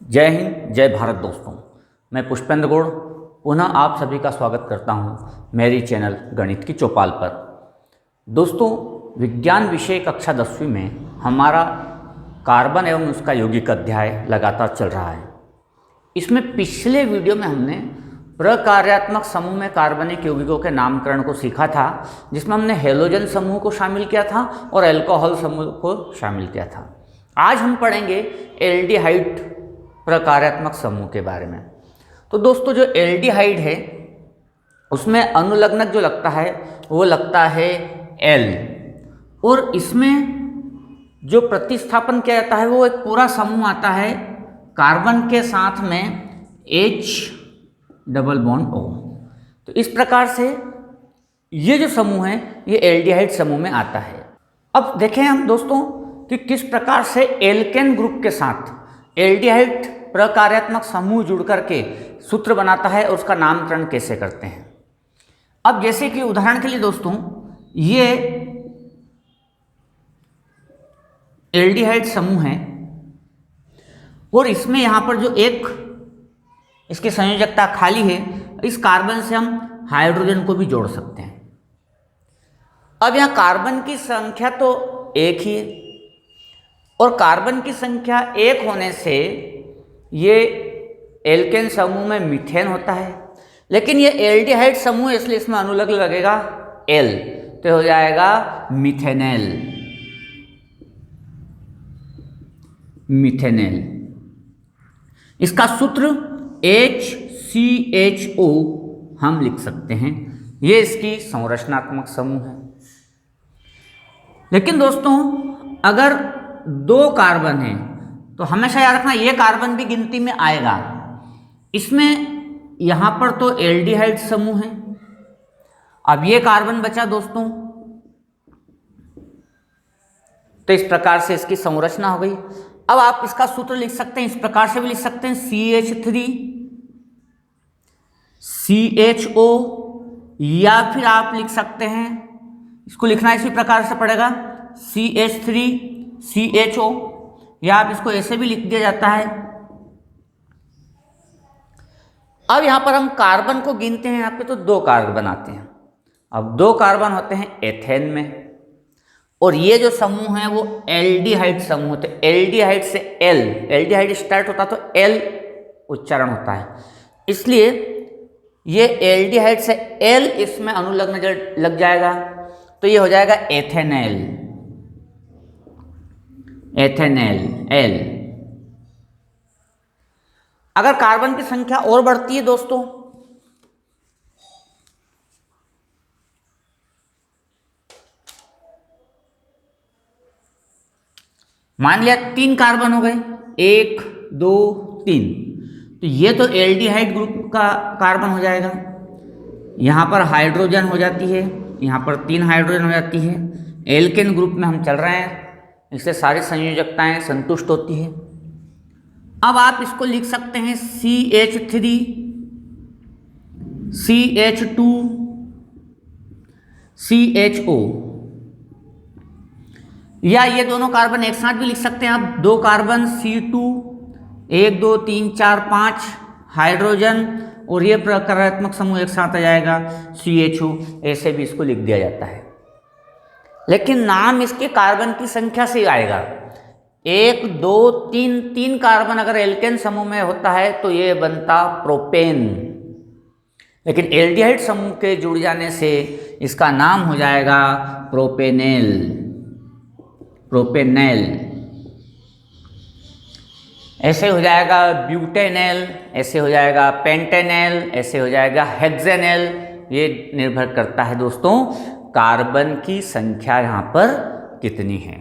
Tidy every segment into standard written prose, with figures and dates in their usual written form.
जय हिंद, जय भारत दोस्तों। मैं पुष्पेंद्र गौड़ पुनः आप सभी का स्वागत करता हूं मेरी चैनल गणित की चौपाल पर। दोस्तों, विज्ञान विषय कक्षा 10वीं में हमारा कार्बन एवं उसका यौगिक अध्याय लगातार चल रहा है। इसमें पिछले वीडियो में हमने प्रकार्यात्मक समूह में कार्बनिक यौगिकों के नामकरण को सीखा था, जिसमें हमने हेलोजन समूह को शामिल किया था और अल्कोहल समूह को शामिल किया था। आज हम पढ़ेंगे एल्डिहाइड प्रकार्यात्मक समूह के बारे में। तो दोस्तों, जो एल्डिहाइड है उसमें अनुलग्नक जो लगता है वो लगता है एल, और इसमें जो प्रतिस्थापन किया जाता है वो एक पूरा समूह आता है कार्बन के साथ में H डबल बॉन्ड O। तो इस प्रकार से ये जो समूह है ये एल्डिहाइड समूह में आता है। अब देखें हम दोस्तों कि किस प्रकार से एल्केन ग्रुप के साथ एल्डिहाइड प्रकार्यात्मक समूह जुड़ करके सूत्र बनाता है और उसका नामकरण कैसे करते हैं। अब जैसे कि उदाहरण के लिए दोस्तों, ये एल्डिहाइड समूह है और इसमें यहाँ पर जो एक इसकी संयोजकता खाली है, इस कार्बन से हम हाइड्रोजन को भी जोड़ सकते हैं। अब यहाँ कार्बन की संख्या तो एक ही है और कार्बन की संख्या एक होने से ये एल्केन समूह में मीथेन होता है, लेकिन ये एल्डिहाइड समूह इसलिए इसमें अनुलग्न लगेगा एल, तो हो जाएगा मिथेनेल। मिथेनेल इसका सूत्र HCHO हम लिख सकते हैं। ये इसकी संरचनात्मक समूह है। लेकिन दोस्तों, अगर दो कार्बन हैं तो हमेशा याद रखना ये कार्बन भी गिनती में आएगा। इसमें यहाँ पर तो एल्डिहाइड समूह है, अब ये कार्बन बचा दोस्तों, तो इस प्रकार से इसकी संरचना हो गई। अब आप इसका सूत्र लिख सकते हैं, इस प्रकार से भी लिख सकते हैं CH3CHO, या फिर आप लिख सकते हैं, इसको लिखना इसी प्रकार से पड़ेगा CH3CHO, या आप इसको ऐसे भी लिख दिया जाता है। अब यहां पर हम कार्बन को गिनते हैं, यहाँ पे तो दो कार्बन आते हैं। अब दो कार्बन होते हैं एथेन में, और ये जो समूह है वो एल्डिहाइड समूह होते हैं। एल्डिहाइड से एल, एल्डिहाइड स्टार्ट होता तो एल उच्चारण होता है, इसलिए ये एल्डिहाइड से एल इसमें अनुलग्न लग जाएगा, तो ये हो जाएगा एथेनेल। एथेनेल एल। अगर कार्बन की संख्या और बढ़ती है दोस्तों, मान लिया 3 कार्बन हो गए, 1 2 3, तो ये तो एल्डिहाइड ग्रुप का कार्बन हो जाएगा। यहां पर हाइड्रोजन हो जाती है, यहां पर 3 हाइड्रोजन हो जाती है। एल्केन ग्रुप में हम चल रहे हैं, इससे सारी संयोजकताएं संतुष्ट होती है। अब आप इसको लिख सकते हैं CH3 CH2 CHO, या ये दोनों कार्बन एक साथ भी लिख सकते हैं आप। 2 कार्बन C2, 1 2 3 4 5 हाइड्रोजन, और ये प्रकार्यात्मक समूह एक साथ आ जाएगा CHO, ऐसे भी इसको लिख दिया जाता है। लेकिन नाम इसके कार्बन की संख्या से आएगा। 1 2 3, 3 कार्बन अगर एल्केन समूह में होता है तो ये बनता प्रोपेन, लेकिन एल्डिहाइड समूह के जुड़ जाने से इसका नाम हो जाएगा प्रोपेनेल। प्रोपेनेल। ऐसे हो जाएगा ब्यूटेनेल, ऐसे हो जाएगा पेंटेनेल, ऐसे हो जाएगा हेक्सेनेल। ये निर्भर करता है दोस्तों कार्बन की संख्या यहाँ पर कितनी है।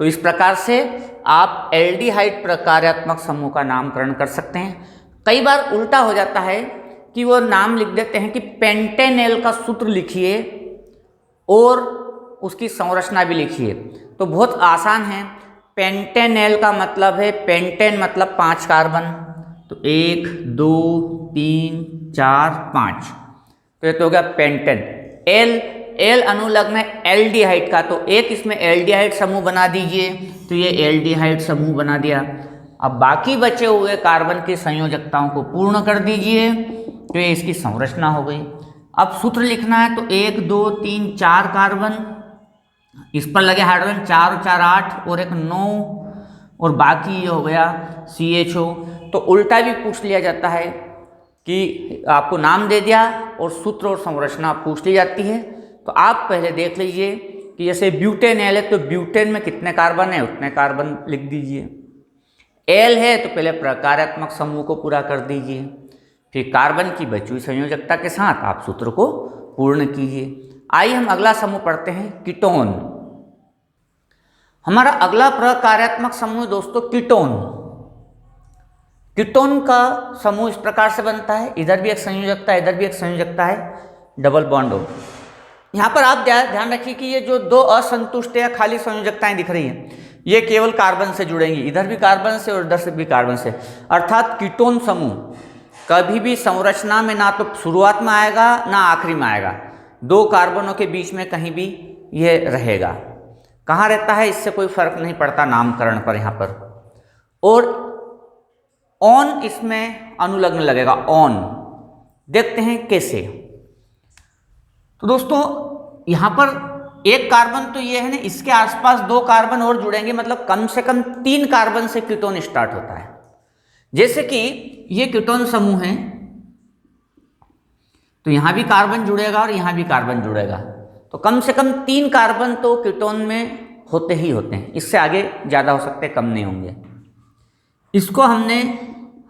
तो इस प्रकार से आप एल्डिहाइड प्रकार्यात्मक समूह का नामकरण कर सकते हैं। कई बार उल्टा हो जाता है कि वो नाम लिख देते हैं कि पेंटेनेल का सूत्र लिखिए और उसकी संरचना भी लिखिए, तो बहुत आसान है। पेंटेनेल का मतलब है, पेंटेन मतलब 5 कार्बन, तो 1 2 3 4 5, तो ये तो हो गया पेंटेन। एल अनुलग्न है एल्डिहाइड का, तो एक इसमें एल्डिहाइड समूह बना दीजिए, तो ये एल्डिहाइड समूह बना दिया। अब बाकी बचे हुए कार्बन की संयोजकताओं को पूर्ण कर दीजिए, तो ये इसकी संरचना हो गई। अब सूत्र लिखना है तो 1 2 3 4 कार्बन, इस पर लगे हाइड्रोजन 4 और 4 8 और एक 9, और बाकी ये हो गया CHO। तो उल्टा भी पूछ लिया जाता है कि आपको नाम दे दिया और सूत्र और संरचना पूछ ली जाती है। तो आप पहले देख लीजिए कि जैसे ब्यूटेन एल है तो ब्यूटेन में कितने कार्बन है उतने कार्बन लिख दीजिए। एल है तो पहले प्रकार्यात्मक समूह को पूरा कर दीजिए, फिर कार्बन की बची हुई संयोजकता के साथ आप सूत्र को पूर्ण कीजिए। आइए हम अगला समूह पढ़ते हैं, कीटोन। हमारा अगला प्रकार्यात्मक समूह दोस्तों कीटोन। कीटोन का समूह इस प्रकार से बनता है, इधर भी एक संयोजकता है, इधर भी एक संयोजकता है, डबल बॉन्ड हो। यहाँ पर आप ध्यान रखिए कि ये जो दो असंतुष्ट या खाली संयोजकताएं दिख रही हैं, ये केवल कार्बन से जुड़ेंगी, इधर भी कार्बन से और इधर से भी कार्बन से। अर्थात कीटोन समूह कभी भी संरचना में ना तो शुरुआत में आएगा ना आखिरी में आएगा, दो कार्बनों के बीच में कहीं भी ये रहेगा। कहाँ रहता है इससे कोई फर्क नहीं पड़ता नामकरण पर यहाँ पर। और ऑन इसमें अनुलग्न लगेगा, ऑन। देखते हैं कैसे। तो दोस्तों यहाँ पर एक कार्बन तो ये है ना, इसके आसपास दो कार्बन और जुड़ेंगे, मतलब कम से कम 3 कार्बन से कीटोन स्टार्ट होता है। जैसे कि ये कीटोन समूह है तो यहां भी कार्बन जुड़ेगा और यहां भी कार्बन जुड़ेगा, तो कम से कम 3 कार्बन तो कीटोन में होते ही होते हैं, इससे आगे ज़्यादा हो सकते हैं, कम नहीं होंगे। इसको हमने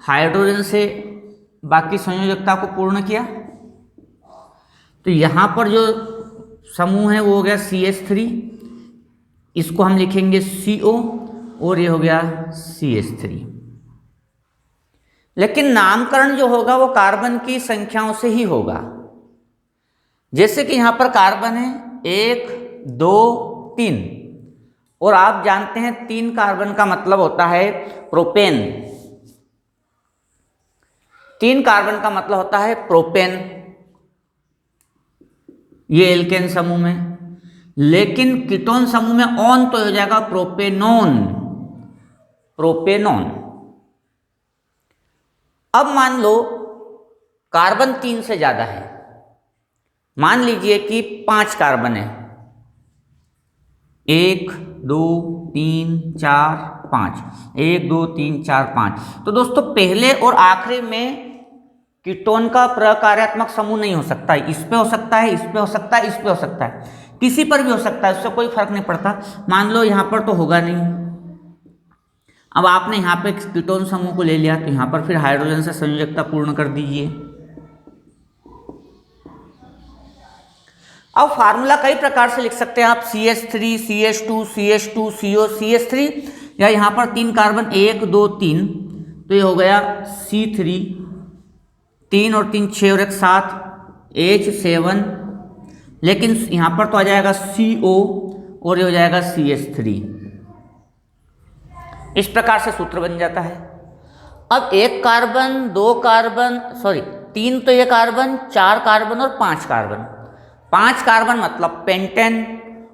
हाइड्रोजन से बाकी संयोजकता को पूर्ण किया, तो यहाँ पर जो समूह है वो हो गया CH3, इसको हम लिखेंगे CO और ये हो गया CH3। लेकिन नामकरण जो होगा वो कार्बन की संख्याओं से ही होगा। जैसे कि यहाँ पर कार्बन है 1 2 3, और आप जानते हैं 3 कार्बन का मतलब होता है प्रोपेन। 3 कार्बन का मतलब होता है प्रोपेन, ये एल्केन समूह में। लेकिन कीटोन समूह में ऑन तो हो जाएगा प्रोपेनोन, प्रोपेनोन। अब मान लो कार्बन 3 से ज्यादा है, मान लीजिए कि 5 कार्बन है, 1 2 3 4 5, 1 2 3 4 5। तो दोस्तों पहले और आखिरी में कीटोन का प्रकार्यात्मक समूह नहीं हो सकता है, इस पे हो सकता है, इस पे हो सकता है, इस पे हो सकता है, किसी पर भी हो सकता है, उससे कोई फर्क नहीं पड़ता। मान लो यहाँ पर तो होगा नहीं। अब आपने यहाँ पे कीटोन समूह को ले लिया, तो यहाँ पर फिर हाइड्रोजन से संयोजकता पूर्ण कर दीजिए। अब फार्मूला कई प्रकार से लिख सकते हैं आप, CH3 CH2 CH2 CO CH3, या यहाँ पर 3 कार्बन 1 2 3, तो ये हो गया C3, 3 और 3 6 और 1 7 H7, लेकिन यहाँ पर तो आ जाएगा CO और ये हो जाएगा CH3। इस प्रकार से सूत्र बन जाता है। अब 1 कार्बन 2 कार्बन, सॉरी 3 तो ये कार्बन, 4 कार्बन और 5 कार्बन। 5 कार्बन मतलब पेंटेन,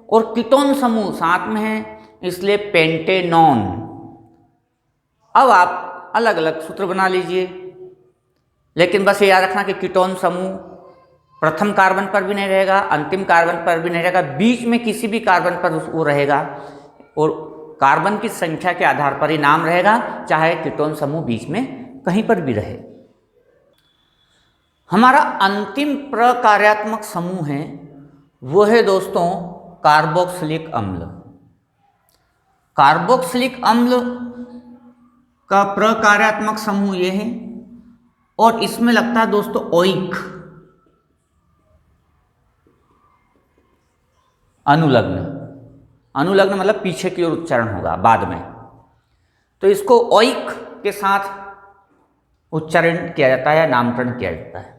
और कीटोन समूह साथ में है इसलिए पेंटेनॉन। अब आप अलग अलग सूत्र बना लीजिए, लेकिन बस ये याद रखना कि कीटोन समूह प्रथम कार्बन पर भी नहीं रहेगा, अंतिम कार्बन पर भी नहीं रहेगा, बीच में किसी भी कार्बन पर वो रहेगा, और कार्बन की संख्या के आधार पर ही नाम रहेगा, चाहे कीटोन समूह बीच में कहीं पर भी रहे। हमारा अंतिम प्रकार्यात्मक समूह है वो है दोस्तों कार्बोक्सिलिक अम्ल। कार्बोक्सिलिक अम्ल का प्रकार्यात्मक समूह ये है, और इसमें लगता है दोस्तों ओइक, अनुलग्न। अनुलग्न मतलब पीछे की ओर उच्चारण होगा बाद में, तो इसको ओइक के साथ उच्चारण किया जाता है या नामकरण किया जाता है।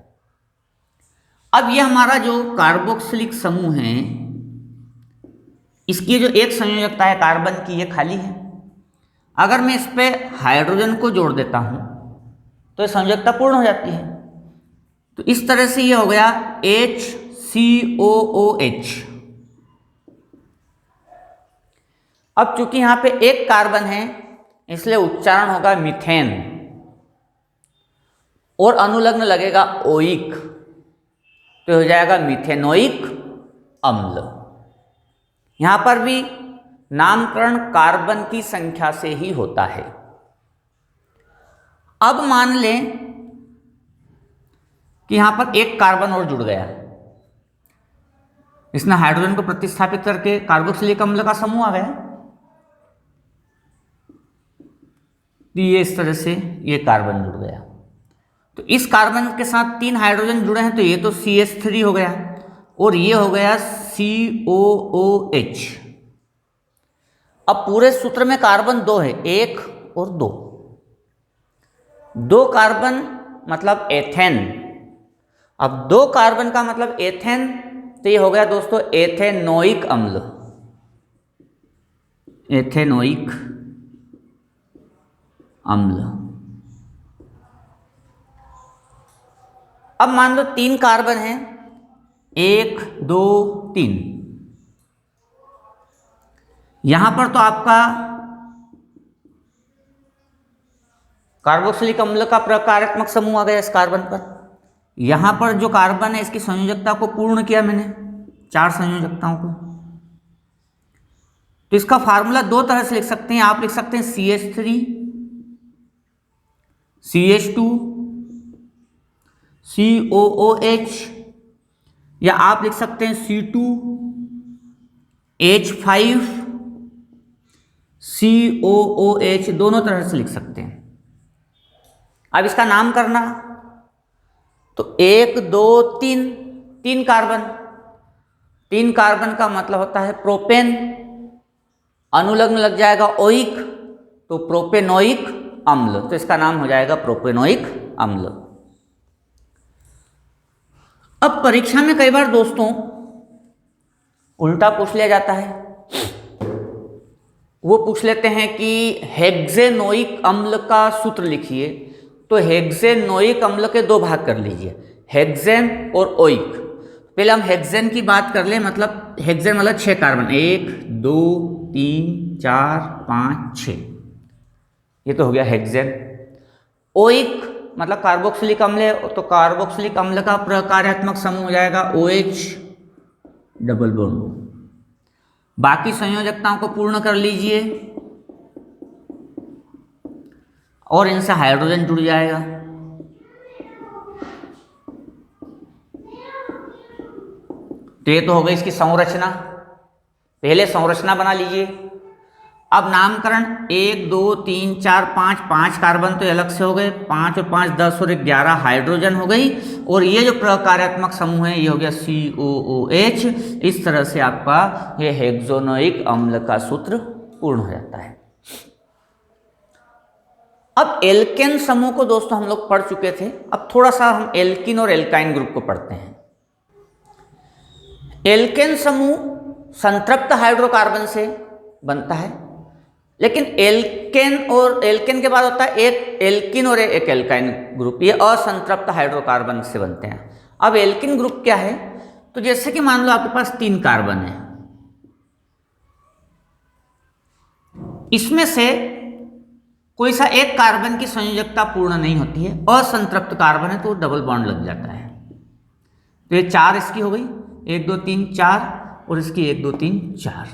अब ये हमारा जो कार्बोक्सिलिक समूह है, इसकी जो एक संयोजकता है कार्बन की, ये खाली है। अगर मैं इस पे हाइड्रोजन को जोड़ देता हूं तो ये संयोजकता पूर्ण हो जाती है। तो इस तरह से ये हो गया HCOOH। अब चूंकि यहां पे एक कार्बन है इसलिए उच्चारण होगा मीथेन, और अनुलग्न लगेगा ओइक, तो हो जाएगा मीथेनोइक अम्ल। यहां पर भी नामकरण कार्बन की संख्या से ही होता है। अब मान लें कि यहां पर एक कार्बन और जुड़ गया, इसने हाइड्रोजन को प्रतिस्थापित करके कार्बोक्सिलिक अम्ल का समूह आ गया। तो ये इस तरह से ये कार्बन जुड़ गया, तो इस कार्बन के साथ 3 हाइड्रोजन जुड़े हैं, तो ये तो CH3 हो गया और ये हो गया COOH। अब पूरे सूत्र में कार्बन 2 है, 1 और 2, 2 कार्बन मतलब एथेन। अब 2 कार्बन का मतलब एथेन, तो ये हो गया दोस्तों एथेनोइक अम्ल, एथेनोइक अम्ल। अब मान लो 3 कार्बन हैं, 1 2 3, यहां पर तो आपका कार्बोक्सिलिक अम्ल का प्रकार्यात्मक समूह आ गया इस कार्बन पर। यहां पर जो कार्बन है इसकी संयोजकता को पूर्ण किया मैंने, 4 संयोजकताओं को। तो इसका फार्मूला 2 तरह से लिख सकते हैं, आप लिख सकते हैं CH3 CH2 COOH, या आप लिख सकते हैं C2H5 COOH, दोनों तरह से लिख सकते हैं। अब इसका नाम करना, तो 1 2 3, 3 कार्बन, 3 कार्बन का मतलब होता है प्रोपेन, अनुलग्न लग जाएगा ओइक, तो प्रोपेनोइक अम्ल, तो इसका नाम हो जाएगा प्रोपेनोइक अम्ल। अब परीक्षा में कई बार दोस्तों उल्टा पूछ लिया जाता है, वो पूछ लेते हैं कि हेक्सेनोइक अम्ल का सूत्र लिखिए। तो हेक्सेनोइक अम्ल के 2 भाग कर लीजिए, हेक्सेन और ओइक। पहले हम हेक्सेन की बात कर लें, मतलब हेक्सेन मतलब 6 कार्बन, 1 2 3 4 5 6, ये तो हो गया हेक्सेन। ओइक मतलब कार्बोक्सिलिक अम्ल है, तो कार्बोक्सिलिक अम्ल का प्रकार्यात्मक समूह हो जाएगा OH डबल बॉन्ड। बाकी संयोजकताओं को पूर्ण कर लीजिए और इनसे हाइड्रोजन जुड़ जाएगा। तो ये तो हो गई इसकी संरचना। पहले संरचना बना लीजिए। अब नामकरण 1 2 3 4 5, 5 कार्बन तो अलग से हो गए, 5 और 5 10 और 11 हाइड्रोजन हो गई, और ये जो प्रकार्यात्मक समूह है ये हो गया COOH। इस तरह से आपका ये हेक्सेनोइक अम्ल का सूत्र पूर्ण हो जाता है। अब एल्केन समूह को दोस्तों हम लोग पढ़ चुके थे, अब थोड़ा सा हम एल्किन और एल्काइन ग्रुप को पढ़ते हैं। एल्केन समूह संतृप्त हाइड्रोकार्बन से बनता है, लेकिन एल्केन और एल्केन के बाद होता है एक एल्किन और एक एल्काइन ग्रुप, ये असंतृप्त हाइड्रोकार्बन से बनते हैं। अब एल्किन ग्रुप क्या है, तो जैसे कि मान लो आपके पास 3 कार्बन है, इसमें से कोई सा एक कार्बन की संयोजकता पूर्ण नहीं होती है, असंतृप्त कार्बन है, तो डबल बॉन्ड लग जाता है। तो ये 4 इसकी हो गई, 1 2 3 4, और इसकी 1 2 3 4।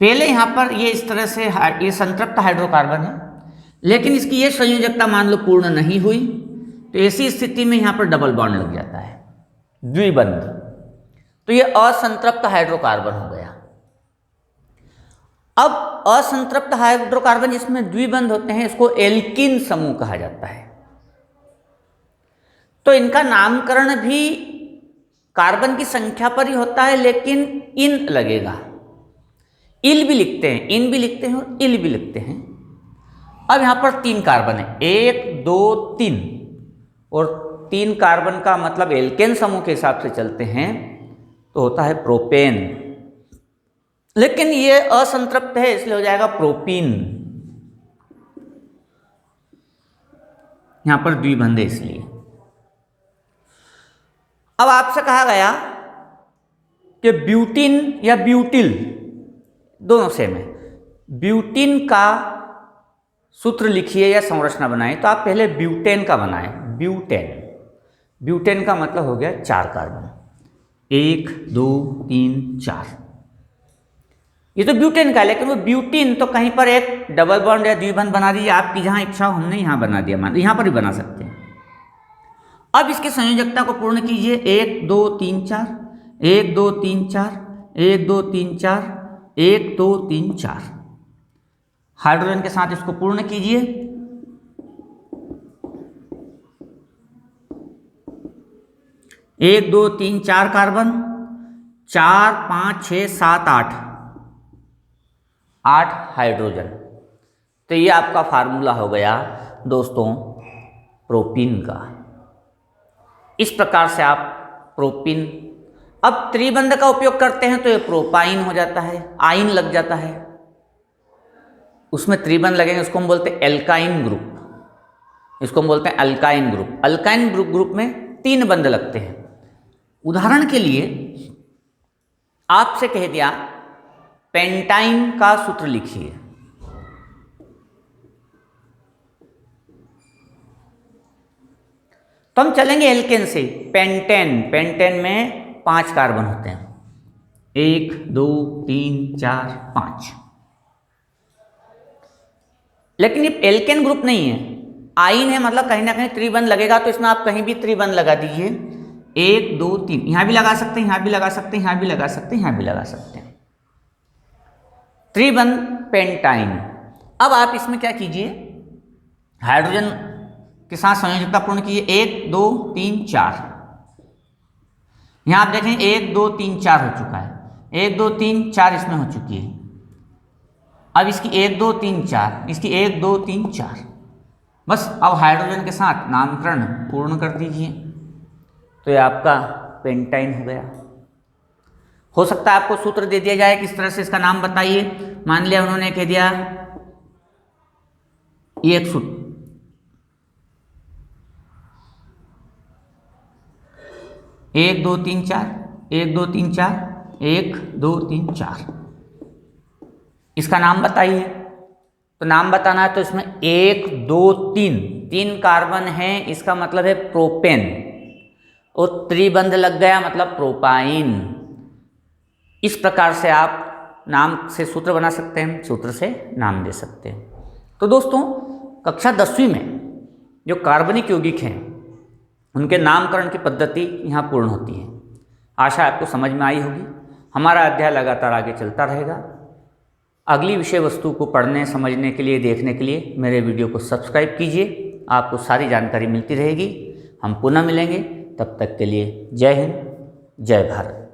पहले यहां पर ये इस तरह से ये संतृप्त हाइड्रोकार्बन है, लेकिन इसकी ये संयोजकता मान लो पूर्ण नहीं हुई, तो ऐसी स्थिति में यहां पर डबल बॉन्ड लग जाता है, द्विबंध। तो ये असंतृप्त हाइड्रोकार्बन हो गया। अब असंतृप्त हाइड्रोकार्बन जिसमें द्विबंध होते हैं इसको एल्किन समूह कहा जाता है। तो इनका नामकरण भी कार्बन की संख्या पर ही होता है, लेकिन इन लगेगा, इल भी लिखते हैं, इन भी लिखते हैं और इल भी लिखते हैं। अब यहां पर 3 कार्बन है, 1 2 3, और 3 कार्बन का मतलब एल्केन समूह के हिसाब से चलते हैं तो होता है प्रोपेन, लेकिन ये असंतृप्त है इसलिए हो जाएगा प्रोपीन। यहां पर द्विबंध है इसलिए। अब आपसे कहा गया कि ब्यूटीन या ब्यूटिल दोनों सेम है। ब्यूटीन का सूत्र लिखिए या संरचना बनाए तो आप पहले ब्यूटेन का बनाएं। ब्यूटेन का मतलब हो गया 4 कार्बन, 1 2 3 4। ये तो ब्यूटेन का है, लेकिन वो ब्यूटीन तो कहीं पर एक डबल बॉन्ड या द्विबंध बना दीजिए, आपकी जहां इच्छा हो, हमने यहां बना दिया, मान यहां पर भी बना सकते हैं। अब इसके संयोजकता को पूर्ण कीजिए, 1 2 3 4, 1 2 3 4, 1 2 3 4, 1 2 3 4। हाइड्रोजन के साथ इसको पूर्ण कीजिए, 1 2 3 4 कार्बन, 4 5 6 7 8 हाइड्रोजन। तो ये आपका फार्मूला हो गया दोस्तों प्रोपीन का। इस प्रकार से आप प्रोपीन, अब त्रिबंध का उपयोग करते हैं तो ये प्रोपाइन हो जाता है, आइन लग जाता है, उसमें त्रिबंध लगेंगे, उसको हम बोलते हैं एल्काइन ग्रुप, इसको हम बोलते हैं अल्काइन ग्रुप। अल्काइन ग्रुप में 3 बंध लगते हैं। उदाहरण के लिए आपसे कह दिया पेंटाइन का सूत्र लिखिए, तो हम चलेंगे एल्केन से। पेंटेन में 5 कार्बन होते हैं, 1 2 3 4 5। लेकिन ये एल्केन ग्रुप नहीं है, आइन है, मतलब कहीं ना कहीं त्रिबंध लगेगा, तो इसमें आप कहीं भी त्रिबंध लगा दीजिए, 1 2 3, यहां भी लगा सकते हैं, यहां भी लगा सकते हैं, यहां भी लगा सकते हैं, यहां भी लगा सकते हैं, त्रिबंध पेंटाइन। अब आप इसमें क्या कीजिए, हाइड्रोजन के साथ संयोजकता पूर्ण कीजिए, 1 2 3 4। यहां आप देखें 1 2 3 4 हो चुका है, 1 2 3 4 इसमें हो चुकी है। अब इसकी 1 2 3 4, इसकी 1 2 3 4, बस अब हाइड्रोजन के साथ नामकरण पूर्ण कर दीजिए, तो ये आपका पेंटाइन हो गया। हो सकता है आपको सूत्र दे दिया जाए, किस तरह से इसका नाम बताइए। मान लिया उन्होंने कह दिया ये एक सूत्र, एक दो तीन चार, 1 2 3 4, 1 2 3 4, इसका नाम बताइए। तो नाम बताना है तो इसमें 1 2 3 कार्बन है, इसका मतलब है प्रोपेन, और त्रिबंध लग गया मतलब प्रोपाइन। इस प्रकार से आप नाम से सूत्र बना सकते हैं, सूत्र से नाम दे सकते हैं। तो दोस्तों कक्षा 10वीं में जो कार्बनिक यौगिक हैं उनके नामकरण की पद्धति यहाँ पूर्ण होती है। आशा आपको समझ में आई होगी। हमारा अध्याय लगातार आगे चलता रहेगा। अगली विषय वस्तु को पढ़ने समझने के लिए, देखने के लिए मेरे वीडियो को सब्सक्राइब कीजिए, आपको सारी जानकारी मिलती रहेगी। हम पुनः मिलेंगे, तब तक के लिए जय हिंद, जय भारत।